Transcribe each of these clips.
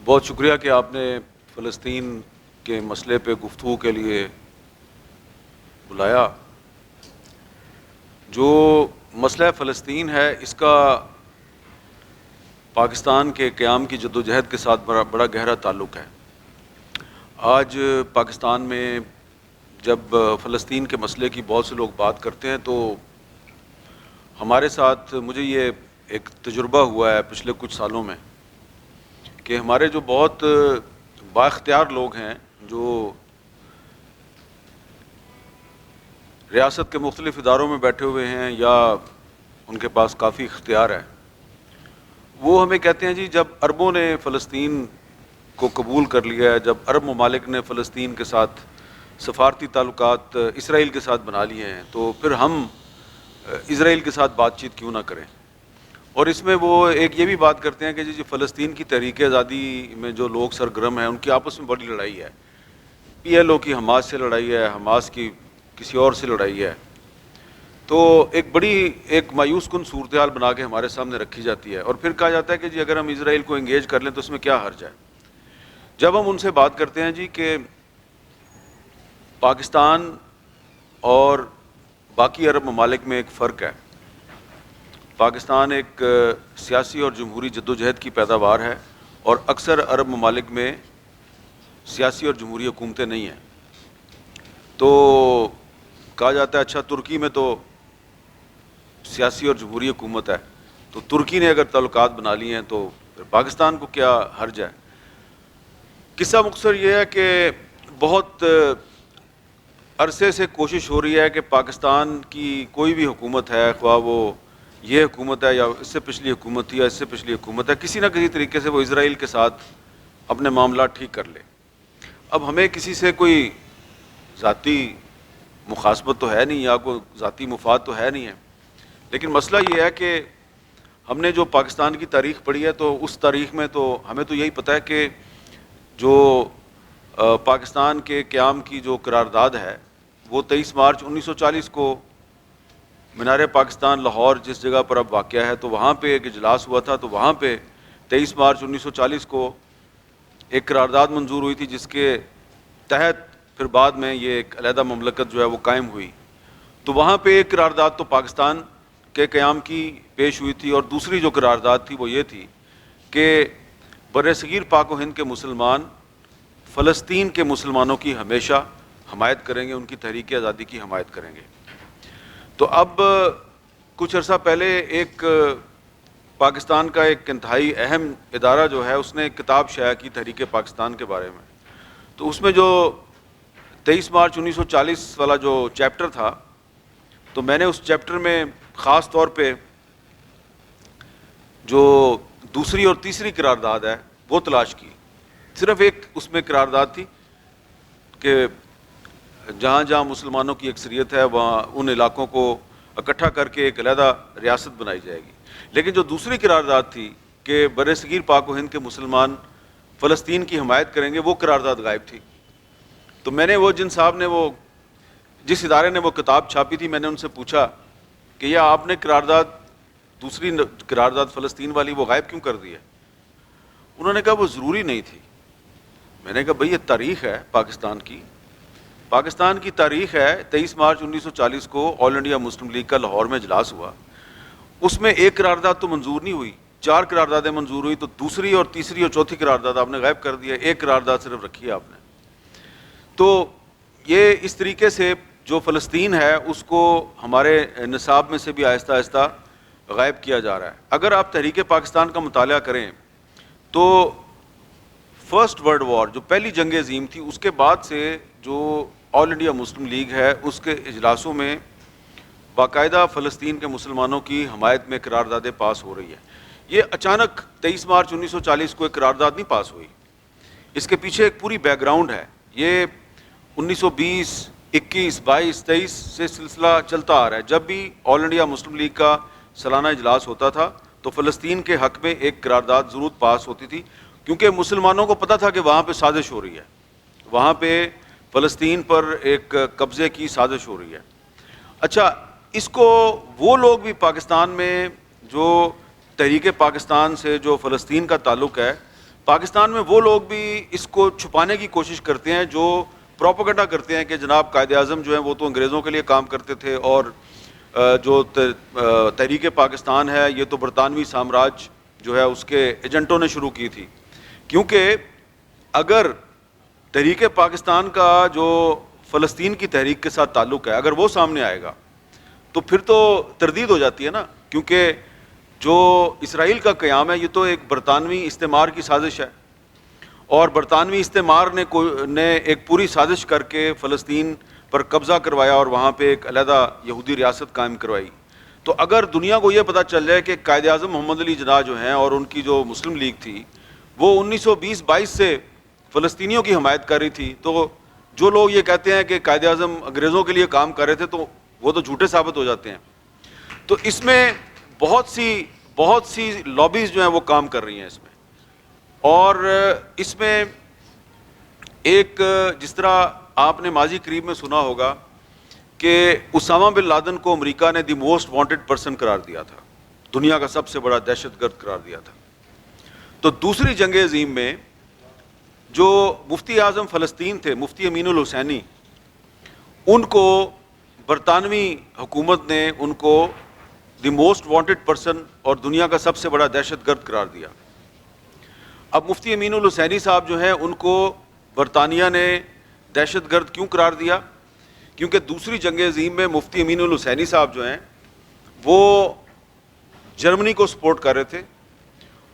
بہت شکریہ کہ آپ نے فلسطین کے مسئلے پہ گفتگو کے لیے بلایا۔ جو مسئلہ فلسطین ہے اس کا پاکستان کے قیام کی جدوجہد کے ساتھ بڑا گہرا تعلق ہے۔ آج پاکستان میں جب فلسطین کے مسئلے کی بہت سے لوگ بات کرتے ہیں تو ہمارے ساتھ مجھے یہ ایک تجربہ ہوا ہے پچھلے کچھ سالوں میں کہ ہمارے جو بہت بااختیار لوگ ہیں جو ریاست کے مختلف اداروں میں بیٹھے ہوئے ہیں یا ان کے پاس کافی اختیار ہے، وہ ہمیں کہتے ہیں جی جب عربوں نے فلسطین کو قبول کر لیا ہے، جب عرب ممالک نے فلسطین کے ساتھ سفارتی تعلقات اسرائیل کے ساتھ بنا لیے ہیں تو پھر ہم اسرائیل کے ساتھ بات چیت کیوں نہ کریں۔ اور اس میں وہ ایک یہ بھی بات کرتے ہیں کہ جی فلسطین کی تحریک آزادی میں جو لوگ سرگرم ہیں ان کی آپس میں بڑی لڑائی ہے، پی ایل او کی حماس سے لڑائی ہے، حماس کی کسی اور سے لڑائی ہے، تو ایک مایوس کن صورتحال بنا کے ہمارے سامنے رکھی جاتی ہے اور پھر کہا جاتا ہے کہ جی اگر ہم اسرائیل کو انگیج کر لیں تو اس میں کیا حرج ہے۔ جب ہم ان سے بات کرتے ہیں جی کہ پاکستان اور باقی عرب ممالک میں ایک فرق ہے، پاکستان ایک سیاسی اور جمہوری جدوجہد کی پیداوار ہے اور اکثر عرب ممالک میں سیاسی اور جمہوری حکومتیں نہیں ہیں، تو کہا جاتا ہے اچھا ترکی میں تو سیاسی اور جمہوری حکومت ہے، تو ترکی نے اگر تعلقات بنا لیے ہیں تو پھر پاکستان کو کیا حرج ہے۔ قصہ مختصر یہ ہے کہ بہت عرصے سے کوشش ہو رہی ہے کہ پاکستان کی کوئی بھی حکومت ہے، خواہ وہ یہ حکومت ہے یا اس سے پچھلی حکومت تھی یا اس سے پچھلی حکومت ہے، کسی نہ کسی طریقے سے وہ اسرائیل کے ساتھ اپنے معاملات ٹھیک کر لے۔ اب ہمیں کسی سے کوئی ذاتی مخاصمت تو ہے نہیں یا کوئی ذاتی مفاد تو ہے نہیں ہے، لیکن مسئلہ یہ ہے کہ ہم نے جو پاکستان کی تاریخ پڑھی ہے تو اس تاریخ میں تو ہمیں تو یہی پتہ ہے کہ جو پاکستان کے قیام کی جو قرارداد ہے وہ 23 مارچ 1940 کو مینار پاکستان لاہور جس جگہ پر اب واقع ہے تو وہاں پہ ایک اجلاس ہوا تھا، تو وہاں پہ 23 مارچ 1940 کو ایک قرارداد منظور ہوئی تھی جس کے تحت پھر بعد میں یہ ایک علیحدہ مملکت جو ہے وہ قائم ہوئی۔ تو وہاں پہ ایک قرارداد تو پاکستان کے قیام کی پیش ہوئی تھی اور دوسری جو قرارداد تھی وہ یہ تھی کہ بر صغیر پاک و ہند کے مسلمان فلسطین کے مسلمانوں کی ہمیشہ حمایت کریں گے، ان کی تحریک آزادی کی حمایت کریں گے۔ تو اب کچھ عرصہ پہلے ایک پاکستان کا ایک انتہائی اہم ادارہ جو ہے اس نے ایک کتاب شائع کی تحریک پاکستان کے بارے میں، تو اس میں جو 23 مارچ 1940 والا جو چیپٹر تھا تو میں نے اس چیپٹر میں خاص طور پہ جو دوسری اور تیسری قرارداد ہے وہ تلاش کی۔ صرف ایک اس میں قرارداد تھی کہ جہاں جہاں مسلمانوں کی اکثریت ہے وہاں ان علاقوں کو اکٹھا کر کے ایک علیحدہ ریاست بنائی جائے گی، لیکن جو دوسری قرارداد تھی کہ بر صغیر پاک و ہند کے مسلمان فلسطین کی حمایت کریں گے وہ قرارداد غائب تھی۔ تو میں نے وہ جن صاحب نے وہ جس ادارے نے وہ کتاب چھاپی تھی میں نے ان سے پوچھا کہ یہ آپ نے دوسری قرارداد فلسطین والی وہ غائب کیوں کر دی ہے؟ انہوں نے کہا وہ ضروری نہیں تھی۔ میں نے کہا بھئی یہ تاریخ ہے پاکستان کی تاریخ ہے، 23 مارچ 1940 کو آل انڈیا مسلم لیگ کا لاہور میں اجلاس ہوا، اس میں ایک قرارداد تو منظور نہیں ہوئی، 4 قراردادیں منظور ہوئی، تو دوسری اور تیسری اور چوتھی قرارداد آپ نے غائب کر دیا، ایک قرارداد صرف رکھی ہے آپ نے۔ تو یہ اس طریقے سے جو فلسطین ہے اس کو ہمارے نصاب میں سے بھی آہستہ آہستہ غائب کیا جا رہا ہے۔ اگر آپ تحریک پاکستان کا مطالعہ کریں تو فرسٹ ورلڈ وار جو پہلی جنگ عظیم تھی اس کے بعد سے جو آل انڈیا مسلم لیگ ہے اس کے اجلاسوں میں باقاعدہ فلسطین کے مسلمانوں کی حمایت میں قراردادیں پاس ہو رہی ہے۔ یہ اچانک 23 مارچ 1940 کو ایک قرارداد نہیں پاس ہوئی، اس کے پیچھے ایک پوری بیک گراؤنڈ ہے۔ یہ 1920 21 22 23 سے سلسلہ چلتا آ رہا ہے۔ جب بھی آل انڈیا مسلم لیگ کا سالانہ اجلاس ہوتا تھا تو فلسطین کے حق میں ایک قرارداد ضرور پاس ہوتی تھی، کیونکہ مسلمانوں کو پتہ تھا کہ وہاں پہ سازش ہو رہی ہے، وہاں پہ فلسطین پر ایک قبضے کی سازش ہو رہی ہے۔ اچھا، اس کو وہ لوگ بھی پاکستان میں جو تحریک پاکستان سے جو فلسطین کا تعلق ہے پاکستان میں وہ لوگ بھی اس کو چھپانے کی کوشش کرتے ہیں جو پروپیگنڈا کرتے ہیں کہ جناب قائد اعظم جو ہیں وہ تو انگریزوں کے لیے کام کرتے تھے، اور جو تحریک پاکستان ہے یہ تو برطانوی سامراج جو ہے اس کے ایجنٹوں نے شروع کی تھی. کیونکہ اگر تحریک پاکستان کا جو فلسطین کی تحریک کے ساتھ تعلق ہے اگر وہ سامنے آئے گا تو پھر تو تردید ہو جاتی ہے نا، کیونکہ جو اسرائیل کا قیام ہے یہ تو ایک برطانوی استعمار کی سازش ہے، اور برطانوی استعمار نے ایک پوری سازش کر کے فلسطین پر قبضہ کروایا اور وہاں پہ ایک علیحدہ یہودی ریاست قائم کروائی. تو اگر دنیا کو یہ پتہ چل جائے کہ قائد اعظم محمد علی جناح جو ہیں اور ان کی جو مسلم لیگ تھی وہ 1920-22 سے فلسطینیوں کی حمایت کر رہی تھی، تو جو لوگ یہ کہتے ہیں کہ قائد اعظم انگریزوں کے لیے کام کر رہے تھے تو وہ تو جھوٹے ثابت ہو جاتے ہیں. تو اس میں بہت سی لابیز جو ہیں وہ کام کر رہی ہیں اس میں، اور اس میں ایک جس طرح آپ نے ماضی قریب میں سنا ہوگا کہ اسامہ بن لادن کو امریکہ نے دی موسٹ وانٹڈ پرسن قرار دیا تھا، دنیا کا سب سے بڑا دہشت گرد قرار دیا تھا. تو دوسری جنگ عظیم میں جو مفتی اعظم فلسطین تھے مفتی امین الحسینی، ان کو برطانوی حکومت نے ان کو دی موسٹ وانٹڈ پرسن اور دنیا کا سب سے بڑا دہشت گرد قرار دیا. اب مفتی امین الحسینی صاحب جو ہیں ان کو برطانیہ نے دہشت گرد کیوں قرار دیا؟ کیونکہ دوسری جنگ عظیم میں مفتی امین الحسینی صاحب جو ہیں وہ جرمنی کو سپورٹ کر رہے تھے،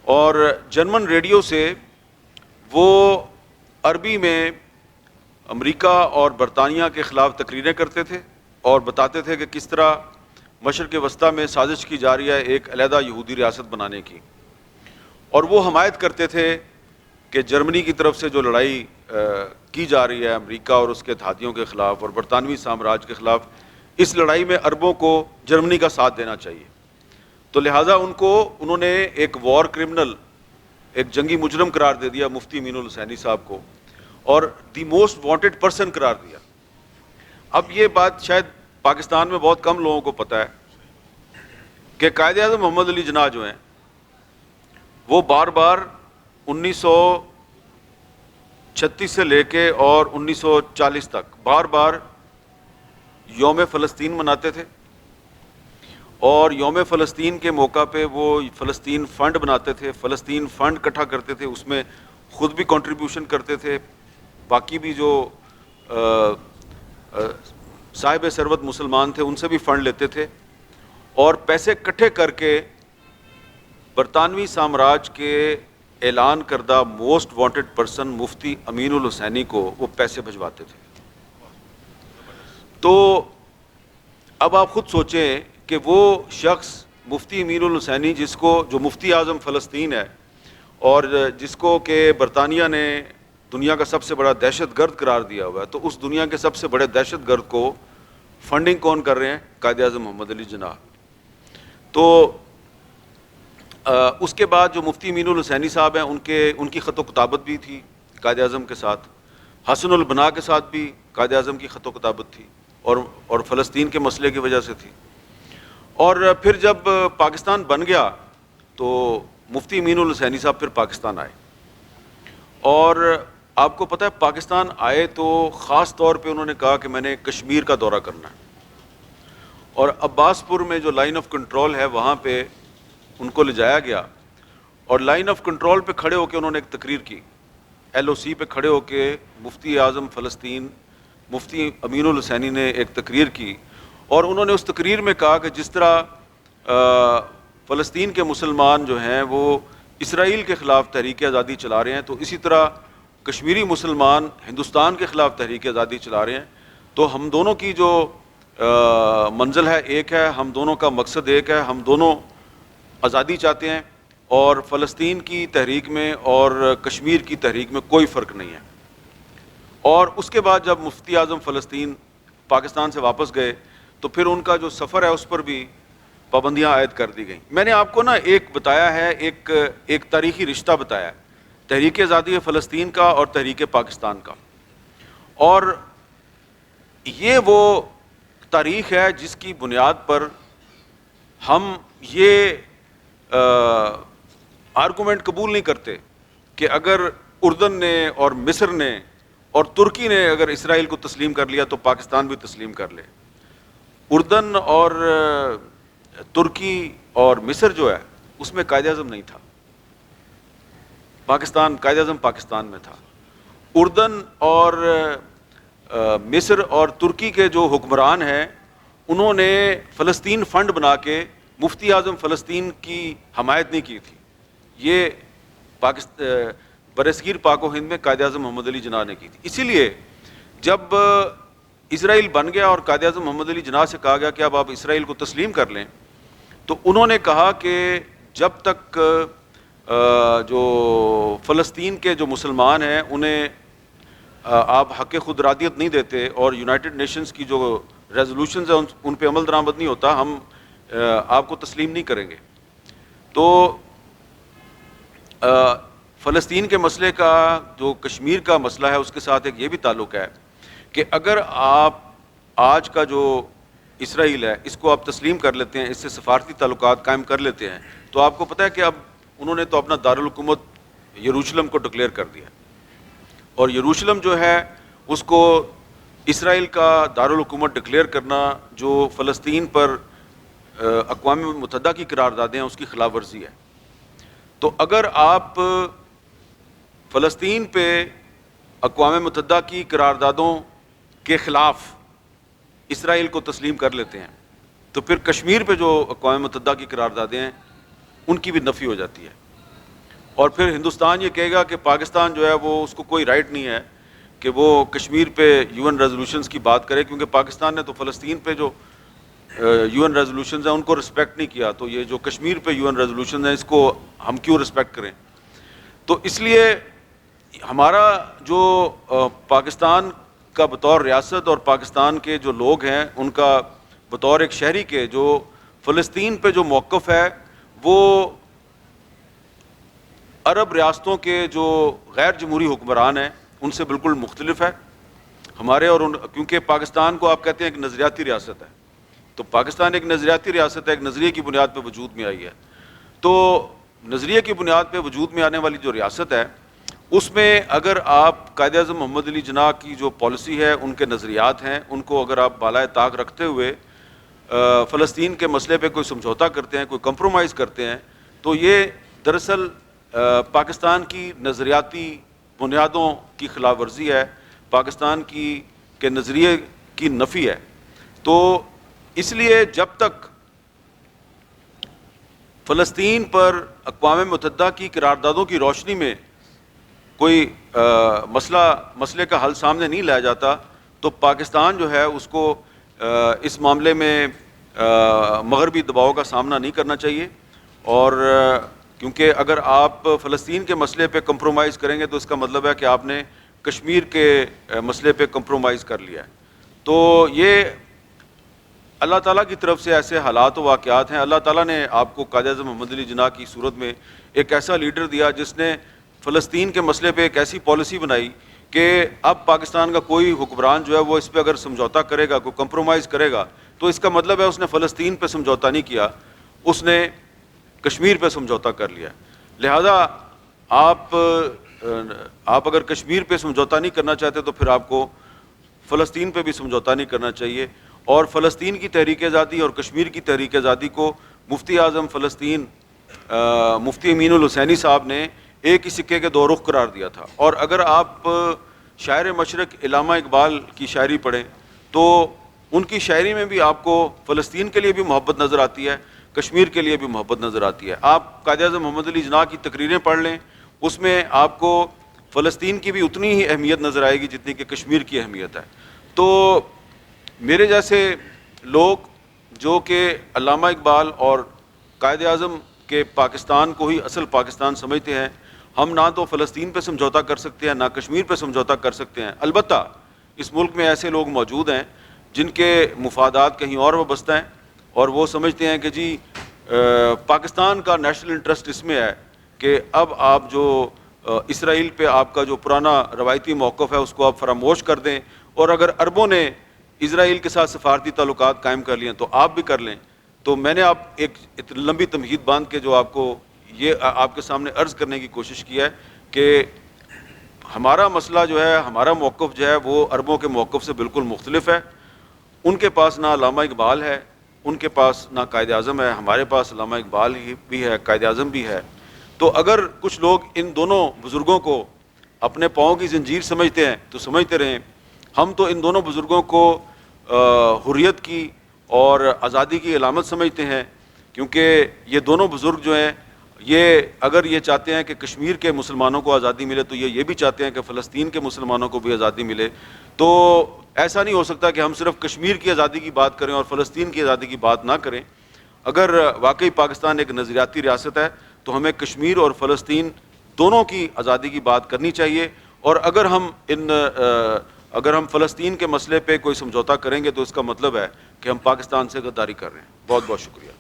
اور جرمن ریڈیو سے وہ عربی میں امریکہ اور برطانیہ کے خلاف تقریریں کرتے تھے اور بتاتے تھے کہ کس طرح مشرق وسطیٰ میں سازش کی جا رہی ہے ایک علیحدہ یہودی ریاست بنانے کی، اور وہ حمایت کرتے تھے کہ جرمنی کی طرف سے جو لڑائی کی جا رہی ہے امریکہ اور اس کے اتحادیوں کے خلاف اور برطانوی سامراج کے خلاف، اس لڑائی میں عربوں کو جرمنی کا ساتھ دینا چاہیے. تو لہٰذا انہوں نے ایک وار کرمنل، ایک جنگی مجرم قرار دے دیا مفتی امین الحسینی صاحب کو، اور دی موسٹ وانٹڈ پرسن قرار دیا. اب یہ بات شاید پاکستان میں بہت کم لوگوں کو پتہ ہے کہ قائد اعظم محمد علی جناح جو ہیں وہ بار بار 1936 سے لے کے اور 1940 تک بار بار یوم فلسطین مناتے تھے، اور یوم فلسطین کے موقع پہ وہ فلسطین فنڈ بناتے تھے، فلسطین فنڈ اکٹھا کرتے تھے، اس میں خود بھی کنٹریبیوشن کرتے تھے، باقی بھی جو صاحب ثروت مسلمان تھے ان سے بھی فنڈ لیتے تھے، اور پیسے اکٹھے کر کے برطانوی سامراج کے اعلان کردہ موسٹ وانٹڈ پرسن مفتی امین الحسینی کو وہ پیسے بھجواتے تھے. تو اب آپ خود سوچیں کہ وہ شخص مفتی امین الحسینی جو مفتی اعظم فلسطین ہے اور جس کو کہ برطانیہ نے دنیا کا سب سے بڑا دہشت گرد قرار دیا ہوا ہے، تو اس دنیا کے سب سے بڑے دہشت گرد کو فنڈنگ کون کر رہے ہیں؟ قائد اعظم محمد علی جناح. تو اس کے بعد جو مفتی امین الحسینی صاحب ہیں ان کی خط و کتابت بھی تھی قائد اعظم کے ساتھ، حسن البنا کے ساتھ بھی قائد اعظم کی خط و کتابت تھی، اور فلسطین کے مسئلے کی وجہ سے تھی. اور پھر جب پاکستان بن گیا تو مفتی امین الحسینی صاحب پھر پاکستان آئے، اور آپ کو پتہ ہے پاکستان آئے تو خاص طور پہ انہوں نے کہا کہ میں نے کشمیر کا دورہ کرنا ہے، اور عباس پور میں جو لائن آف کنٹرول ہے وہاں پہ ان کو لے جایا گیا، اور لائن آف کنٹرول پہ کھڑے ہو کے انہوں نے ایک تقریر کی، LOC پہ کھڑے ہو کے مفتی اعظم فلسطین مفتی امین الحسینی نے ایک تقریر کی، اور انہوں نے اس تقریر میں کہا کہ جس طرح فلسطین کے مسلمان جو ہیں وہ اسرائیل کے خلاف تحریک آزادی چلا رہے ہیں، تو اسی طرح کشمیری مسلمان ہندوستان کے خلاف تحریک آزادی چلا رہے ہیں. تو ہم دونوں کی جو منزل ہے ایک ہے، ہم دونوں کا مقصد ایک ہے، ہم دونوں آزادی چاہتے ہیں، اور فلسطین کی تحریک میں اور کشمیر کی تحریک میں کوئی فرق نہیں ہے. اور اس کے بعد جب مفتی اعظم فلسطین پاکستان سے واپس گئے تو پھر ان کا جو سفر ہے اس پر بھی پابندیاں عائد کر دی گئیں. میں نے آپ کو ایک بتایا ہے، ایک تاریخی رشتہ بتایا ہے تحریک آزادی فلسطین کا اور تحریک پاکستان کا، اور یہ وہ تاریخ ہے جس کی بنیاد پر ہم یہ آرگومنٹ قبول نہیں کرتے کہ اگر اردن نے اور مصر نے اور ترکی نے اگر اسرائیل کو تسلیم کر لیا تو پاکستان بھی تسلیم کر لے. اردن اور ترکی اور مصر جو ہے اس میں قائد اعظم نہیں تھا. پاکستان قائد اعظم پاکستان میں تھا. اردن اور مصر اور ترکی کے جو حکمران ہیں انہوں نے فلسطین فنڈ بنا کے مفتی اعظم فلسطین کی حمایت نہیں کی تھی. یہ برصغیر پاک و ہند میں قائد اعظم محمد علی جناح نے کی تھی. اسی لیے جب اسرائیل بن گیا اور قائد اعظم محمد علی جناح سے کہا گیا کہ اب آپ اسرائیل کو تسلیم کر لیں, تو انہوں نے کہا کہ جب تک جو فلسطین کے جو مسلمان ہیں انہیں آپ حق خود ارادیت نہیں دیتے اور یونائٹڈ نیشنز کی جو ریزولوشنز ہیں ان پہ عمل درآمد نہیں ہوتا, ہم آپ کو تسلیم نہیں کریں گے. تو فلسطین کے مسئلے کا جو کشمیر کا مسئلہ ہے اس کے ساتھ ایک یہ بھی تعلق ہے کہ اگر آپ آج کا جو اسرائیل ہے اس کو آپ تسلیم کر لیتے ہیں, اس سے سفارتی تعلقات قائم کر لیتے ہیں, تو آپ کو پتہ ہے کہ اب انہوں نے تو اپنا دارالحکومت یروشلم کو ڈکلیئر کر دیا, اور یروشلم جو ہے اس کو اسرائیل کا دارالحکومت ڈکلیئر کرنا جو فلسطین پر اقوام متحدہ کی قراردادیں ہیں اس کی خلاف ورزی ہے. تو اگر آپ فلسطین پہ اقوام متحدہ کی قراردادوں کے خلاف اسرائیل کو تسلیم کر لیتے ہیں تو پھر کشمیر پہ جو اقوام متحدہ کی قراردادیں ہیں ان کی بھی نفی ہو جاتی ہے, اور پھر ہندوستان یہ کہے گا کہ پاکستان جو ہے وہ اس کو کوئی رائٹ نہیں ہے کہ وہ کشمیر پہ UN ریزولوشنز کی بات کرے, کیونکہ پاکستان نے تو فلسطین پہ جو UN ریزولوشنز ہیں ان کو رسپیکٹ نہیں کیا, تو یہ جو کشمیر پہ UN ریزولوشنز ہیں اس کو ہم کیوں رسپیکٹ کریں. تو اس لیے ہمارا جو پاکستان کا بطور ریاست اور پاکستان کے جو لوگ ہیں ان کا بطور ایک شہری کے جو فلسطین پہ جو موقف ہے وہ عرب ریاستوں کے جو غیر جمہوری حکمران ہیں ان سے بالکل مختلف ہے ہمارے. اور کیونکہ پاکستان کو آپ کہتے ہیں ایک نظریاتی ریاست ہے, تو پاکستان ایک نظریاتی ریاست ہے, ایک نظریے کی بنیاد پہ وجود میں آئی ہے. تو نظریے کی بنیاد پہ وجود میں آنے والی جو ریاست ہے اس میں اگر آپ قائد اعظم محمد علی جناح کی جو پالیسی ہے ان کے نظریات ہیں ان کو اگر آپ بالائے طاق رکھتے ہوئے فلسطین کے مسئلے پہ کوئی سمجھوتا کرتے ہیں, کوئی کمپرومائز کرتے ہیں, تو یہ دراصل پاکستان کی نظریاتی بنیادوں کی خلاف ورزی ہے, پاکستان کے نظریے کی نفی ہے. تو اس لیے جب تک فلسطین پر اقوام متحدہ کی قراردادوں کی روشنی میں کوئی مسئلے کا حل سامنے نہیں لایا جاتا تو پاکستان جو ہے اس کو اس معاملے میں مغربی دباؤ کا سامنا نہیں کرنا چاہیے. اور کیونکہ اگر آپ فلسطین کے مسئلے پہ کمپرومائز کریں گے تو اس کا مطلب ہے کہ آپ نے کشمیر کے مسئلے پہ کمپرومائز کر لیا ہے. تو یہ اللہ تعالیٰ کی طرف سے ایسے حالات و واقعات ہیں. اللہ تعالیٰ نے آپ کو قائد اعظم محمد علی جناح کی صورت میں ایک ایسا لیڈر دیا جس نے فلسطین کے مسئلے پہ ایک ایسی پالیسی بنائی کہ اب پاکستان کا کوئی حکمران جو ہے وہ اس پہ اگر سمجھوتا کرے گا, کوئی کمپرومائز کرے گا, تو اس کا مطلب ہے اس نے فلسطین پہ سمجھوتا نہیں کیا, اس نے کشمیر پہ سمجھوتا کر لیا. لہذا آپ اگر کشمیر پہ سمجھوتا نہیں کرنا چاہتے تو پھر آپ کو فلسطین پہ بھی سمجھوتا نہیں کرنا چاہیے. اور فلسطین کی تحریک آزادی اور کشمیر کی تحریک آزادی کو مفتی اعظم فلسطین مفتی امین الحسینی صاحب نے ایک ہی سکے کے دو رخ قرار دیا تھا. اور اگر آپ شاعر مشرق علامہ اقبال کی شاعری پڑھیں تو ان کی شاعری میں بھی آپ کو فلسطین کے لیے بھی محبت نظر آتی ہے, کشمیر کے لیے بھی محبت نظر آتی ہے. آپ قائد اعظم محمد علی جناح کی تقریریں پڑھ لیں, اس میں آپ کو فلسطین کی بھی اتنی ہی اہمیت نظر آئے گی جتنی کہ کشمیر کی اہمیت ہے. تو میرے جیسے لوگ جو کہ علامہ اقبال اور قائد اعظم کے پاکستان کو ہی اصل پاکستان سمجھتے ہیں, ہم نہ تو فلسطین پہ سمجھوتا کر سکتے ہیں نہ کشمیر پہ سمجھوتا کر سکتے ہیں. البتہ اس ملک میں ایسے لوگ موجود ہیں جن کے مفادات کہیں اور وابستہ ہیں اور وہ سمجھتے ہیں کہ جی پاکستان کا نیشنل انٹرسٹ اس میں ہے کہ اب آپ جو اسرائیل پہ آپ کا جو پرانا روایتی موقف ہے اس کو آپ فراموش کر دیں, اور اگر عربوں نے اسرائیل کے ساتھ سفارتی تعلقات قائم کر لیے تو آپ بھی کر لیں. تو میں نے ایک لمبی تمہید باندھ کے جو آپ کو یہ آپ کے سامنے عرض کرنے کی کوشش کی ہے کہ ہمارا مسئلہ جو ہے, ہمارا موقف جو ہے وہ عربوں کے موقف سے بالکل مختلف ہے. ان کے پاس نہ علامہ اقبال ہے, ان کے پاس نہ قائد اعظم ہے, ہمارے پاس علامہ اقبال بھی ہے, قائد اعظم بھی ہے. تو اگر کچھ لوگ ان دونوں بزرگوں کو اپنے پاؤں کی زنجیر سمجھتے ہیں تو سمجھتے رہیں. ہم تو ان دونوں بزرگوں کو حریت کی اور آزادی کی علامت سمجھتے ہیں, کیونکہ یہ دونوں بزرگ جو ہیں یہ اگر یہ چاہتے ہیں کہ کشمیر کے مسلمانوں کو آزادی ملے تو یہ بھی چاہتے ہیں کہ فلسطین کے مسلمانوں کو بھی آزادی ملے. تو ایسا نہیں ہو سکتا کہ ہم صرف کشمیر کی آزادی کی بات کریں اور فلسطین کی آزادی کی بات نہ کریں. اگر واقعی پاکستان ایک نظریاتی ریاست ہے تو ہمیں کشمیر اور فلسطین دونوں کی آزادی کی بات کرنی چاہیے. اور اگر ہم فلسطین کے مسئلے پہ کوئی سمجھوتا کریں گے تو اس کا مطلب ہے کہ ہم پاکستان سے غداری کر رہے ہیں. بہت بہت شکریہ.